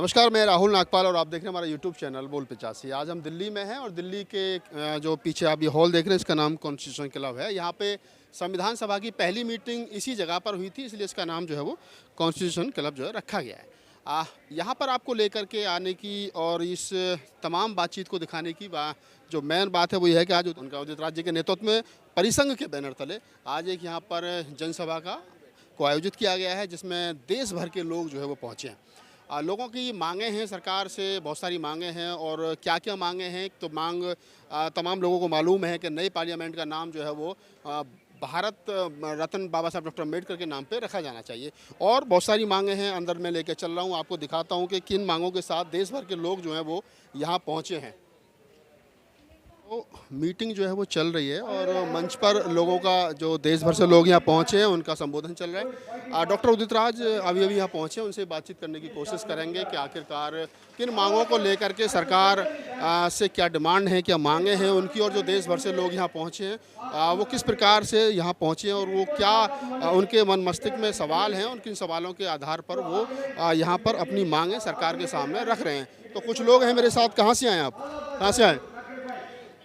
नमस्कार, मैं राहुल नागपाल और आप देख रहे हैं हमारा यूट्यूब चैनल बोल 85। आज हम दिल्ली में हैं और दिल्ली के जो पीछे आप ये हॉल देख रहे हैं इसका नाम कॉन्स्टिट्यूशन क्लब है। यहाँ पे संविधान सभा की पहली मीटिंग इसी जगह पर हुई थी, इसलिए इसका नाम जो है वो कॉन्स्टिट्यूशन क्लब जो है रखा गया है। यहाँ पर आपको लेकर के आने की और इस तमाम बातचीत को दिखाने की जो मेन बात है वो ये है कि आज उनका उदित राज जी के नेतृत्व में परिसंघ के बैनर तले आज एक यहाँ पर जनसभा को आयोजित किया गया है, जिसमें देश भर के लोग जो है वो पहुँचे हैं। लोगों की मांगें हैं सरकार से, बहुत सारी मांगें हैं और क्या क्या मांगें हैं तो तमाम लोगों को मालूम है कि नई पार्लियामेंट का नाम जो है वो भारत रत्न बाबा साहब डॉक्टर अम्बेडकर के नाम पे रखा जाना चाहिए। और बहुत सारी मांगें हैं, अंदर मैं लेकर चल रहा हूँ, आपको दिखाता हूँ कि किन मांगों के साथ देश भर के लोग जो हैं वो यहाँ पहुँचे हैं। तो मीटिंग जो है वो चल रही है और मंच पर लोगों का जो देश भर से लोग यहाँ पहुँचे हैं उनका संबोधन चल रहा है। डॉक्टर उदित राज अभी यहाँ पहुँचे, उनसे बातचीत करने की कोशिश करेंगे कि आखिरकार किन मांगों को लेकर के सरकार से क्या डिमांड है, क्या मांगे हैं उनकी, और जो देश भर से लोग यहाँ पहुँचे हैं वो किस प्रकार से यहाँ पहुँचे हैं और वो क्या उनके मन मस्तिष्क में सवाल हैं, उनकिन सवालों के आधार पर वो यहाँ पर अपनी मांगें सरकार के सामने रख रहे हैं। तो कुछ लोग हैं मेरे साथ। कहाँ से आए आप? कहाँ से आए?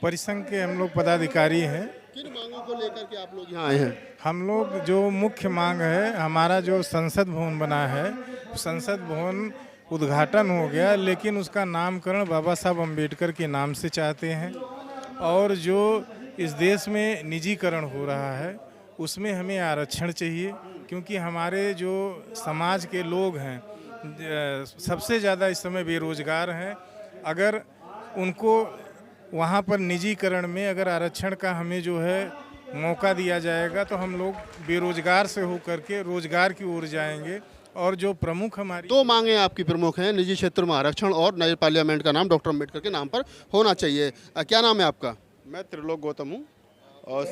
परिसंघ के हम लोग पदाधिकारी हैं। किन मांगों को लेकर के आप लोग यहाँ आए हैं? हम लोग जो मुख्य मांग है, हमारा जो संसद भवन बना है, संसद भवन उद्घाटन हो गया लेकिन उसका नामकरण बाबा साहब अम्बेडकर के नाम से चाहते हैं। और जो इस देश में निजीकरण हो रहा है उसमें हमें आरक्षण चाहिए, क्योंकि हमारे जो समाज के लोग हैं सबसे ज़्यादा इस समय बेरोजगार हैं। अगर उनको वहाँ पर निजीकरण में अगर आरक्षण का हमें जो है मौका दिया जाएगा तो हम लोग बेरोजगार से होकर के रोजगार की ओर जाएंगे। और जो प्रमुख हमारी दो मांगे आपकी प्रमुख हैं, निजी क्षेत्र में आरक्षण और नए पार्लियामेंट का नाम डॉक्टर अम्बेडकर के नाम पर होना चाहिए। क्या नाम है आपका? मैं त्रिलोक गौतम हूँ और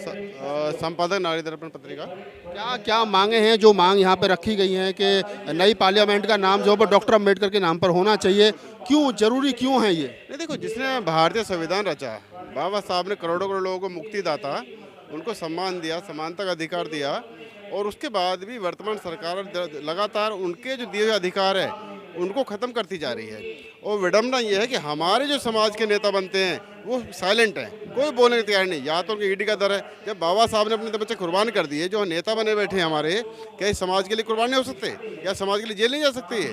संपादक नारी दर्पण पत्रिका। क्या क्या मांगे हैं जो मांग यहाँ पे रखी गई हैं कि नई पार्लियामेंट का नाम जो है डॉक्टर अम्बेडकर के नाम पर होना चाहिए? क्यों जरूरी क्यों है ये? नहीं, देखो, जिसने भारतीय संविधान रचा, बाबा साहब ने करोड़ों करोड़ लोगों को मुक्ति दाता, उनको सम्मान दिया, समानता का अधिकार दिया, और उसके बाद भी वर्तमान सरकार लगातार उनके जो दिए हुए अधिकार है उनको ख़त्म करती जा रही है। और विडम्बना ये है कि हमारे जो समाज के नेता बनते हैं वो साइलेंट हैं, कोई बोलने को तैयार नहीं। या तो उनकी ईडी का दर है, जब बाबा साहब ने अपने बच्चे कुर्बान कर दिए, जो नेता बने बैठे हैं हमारे, क्या इस समाज के लिए कुर्बान नहीं हो सकते? क्या समाज के लिए जेल नहीं जा सकती है?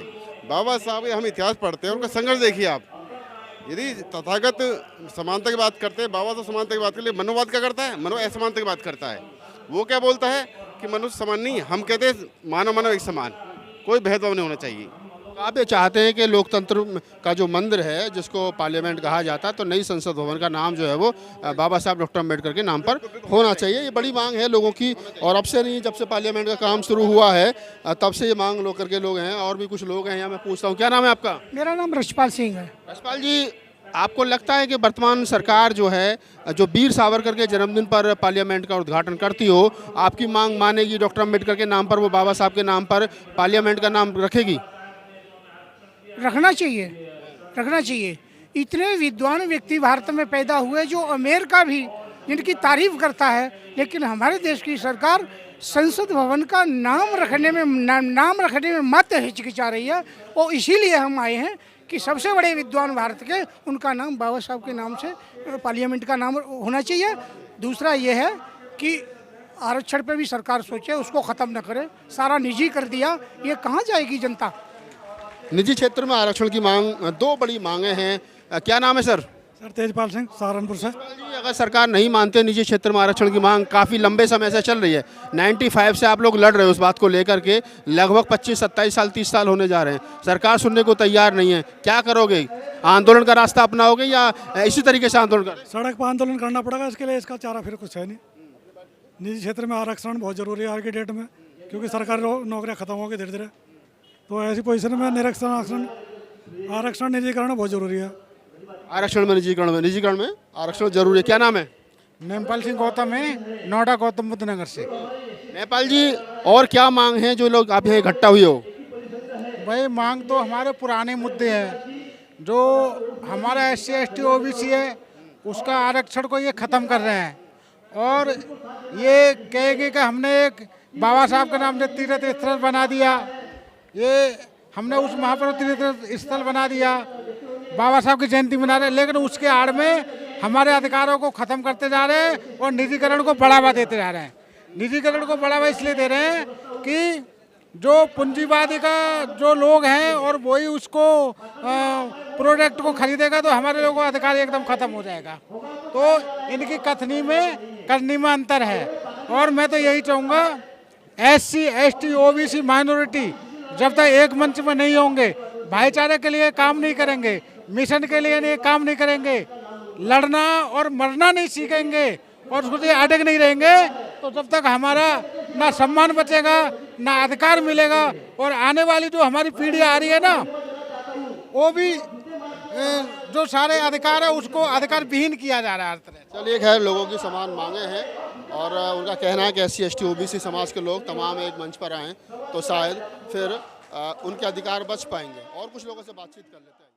बाबा साहब के हम इतिहास पढ़ते हैं, उनका संघर्ष देखिए आप। यदि तथागत समानता की बात करते हैं, बाबा तो समानता की बात के लिए मनोवाद क्या करता है? मनो असमानता की बात करता है। वो क्या बोलता है कि मनुष्य समान नहीं, हम कहते हैं मानव मानव एक समान, कोई भेदभाव नहीं होना चाहिए। आप ये चाहते हैं कि लोकतंत्र का जो मंदिर है जिसको पार्लियामेंट कहा जाता है, तो नई संसद भवन का नाम जो है वो बाबा साहब डॉक्टर अम्बेडकर के नाम पर होना चाहिए। ये बड़ी मांग है लोगों की, और अब से नहीं, जब से पार्लियामेंट का काम शुरू हुआ है तब से ये मांग लो करके लोग हैं। और भी कुछ लोग हैं यहाँ, मैं पूछता हूँ। क्या नाम है आपका? मेरा नाम रजपाल सिंह है। रजपाल जी, आपको लगता है कि वर्तमान सरकार जो है, जो वीर सावरकर के जन्मदिन पर पार्लियामेंट का उद्घाटन करती हो, आपकी मांग मानेगी? डॉक्टर अम्बेडकर के नाम पर, वो बाबा साहब के नाम पर पार्लियामेंट का नाम रखेगी? रखना चाहिए, रखना चाहिए। इतने विद्वान व्यक्ति भारत में पैदा हुए जो अमेरिका भी जिनकी तारीफ करता है, लेकिन हमारे देश की सरकार संसद भवन का नाम रखने में मत हिचकिचा रही है। और इसीलिए हम आए हैं कि सबसे बड़े विद्वान भारत के, उनका नाम बाबा साहब के नाम से पार्लियामेंट का नाम होना चाहिए। दूसरा ये है कि आरक्षण पे भी सरकार सोचे, उसको ख़त्म न करे। सारा निजी कर दिया, ये कहाँ जाएगी जनता? निजी क्षेत्र में आरक्षण की मांग, दो बड़ी मांगे हैं। क्या नाम है सर? सर तेजपाल सिंह, सहारनपुर से। जी, अगर सरकार नहीं मानते निजी क्षेत्र में आरक्षण की मांग, काफ़ी लंबे समय से चल रही है, 95 से आप लोग लड़ रहे हो उस बात को लेकर के, लगभग 25, 27 साल, 30 साल होने जा रहे हैं, सरकार सुनने को तैयार नहीं है। क्या करोगे? आंदोलन का रास्ता अपनाओगे या इसी तरीके से आंदोलन कर? सड़क पर आंदोलन करना पड़ेगा, इसके लिए इसका चारा फिर कुछ है नहीं। निजी क्षेत्र में आरक्षण बहुत ज़रूरी है आज की डेट में, क्योंकि सरकारी नौकरियाँ खत्म होगी धीरे धीरे। तो ऐसी पोजीशन में आरक्षण निजीकरण बहुत ज़रूरी है। आरक्षण में निजीकरण में आरक्षण जरूरी है। क्या नाम है? नेपाल सिंह गौतम है, नोएडा गौतम बुद्ध नगर से। नेपाल जी, और क्या मांग है जो लोग आप यहाँ इकट्ठा हुए हो? भाई मांग तो हमारे पुराने मुद्दे हैं। जो हमारा SC ST OBC है उसका आरक्षण को ये ख़त्म कर रहे हैं, और ये कहेंगे कि हमने एक बाबा साहब के नाम से तीर्थ स्थल बना दिया। ये हमने उस महापर्व तीर्थ स्थल बना दिया, बाबा साहब की जयंती मना रहे, लेकिन उसके आड़ में हमारे अधिकारों को ख़त्म करते जा रहे हैं और निजीकरण को बढ़ावा देते जा रहे हैं। निजीकरण को बढ़ावा इसलिए दे रहे हैं कि जो पूंजीवादी का जो लोग हैं और वही उसको प्रोडक्ट को खरीदेगा तो हमारे लोगों का अधिकार एकदम ख़त्म हो जाएगा। तो इनकी कथनी में करनी में अंतर है। और मैं तो यही चाहूँगा, SC ST OBC माइनॉरिटी जब तक एक मंच में नहीं होंगे, भाईचारे के लिए काम नहीं करेंगे, मिशन के लिए नहीं काम नहीं करेंगे, लड़ना और मरना नहीं सीखेंगे और उसको अटक नहीं रहेंगे, तो जब तक हमारा ना सम्मान बचेगा ना अधिकार मिलेगा। और आने वाली जो हमारी पीढ़ी आ रही है ना, वो भी जो सारे अधिकार है उसको अधिकार विहीन किया जा रहा है हर तरह। चलिए, खैर लोगों की समान मांगे हैं और उनका कहना है कि SC ST OBC समाज के लोग तमाम एक मंच पर आएँ तो शायद फिर उनके अधिकार बच पाएंगे। और कुछ लोगों से बातचीत कर लेते हैं।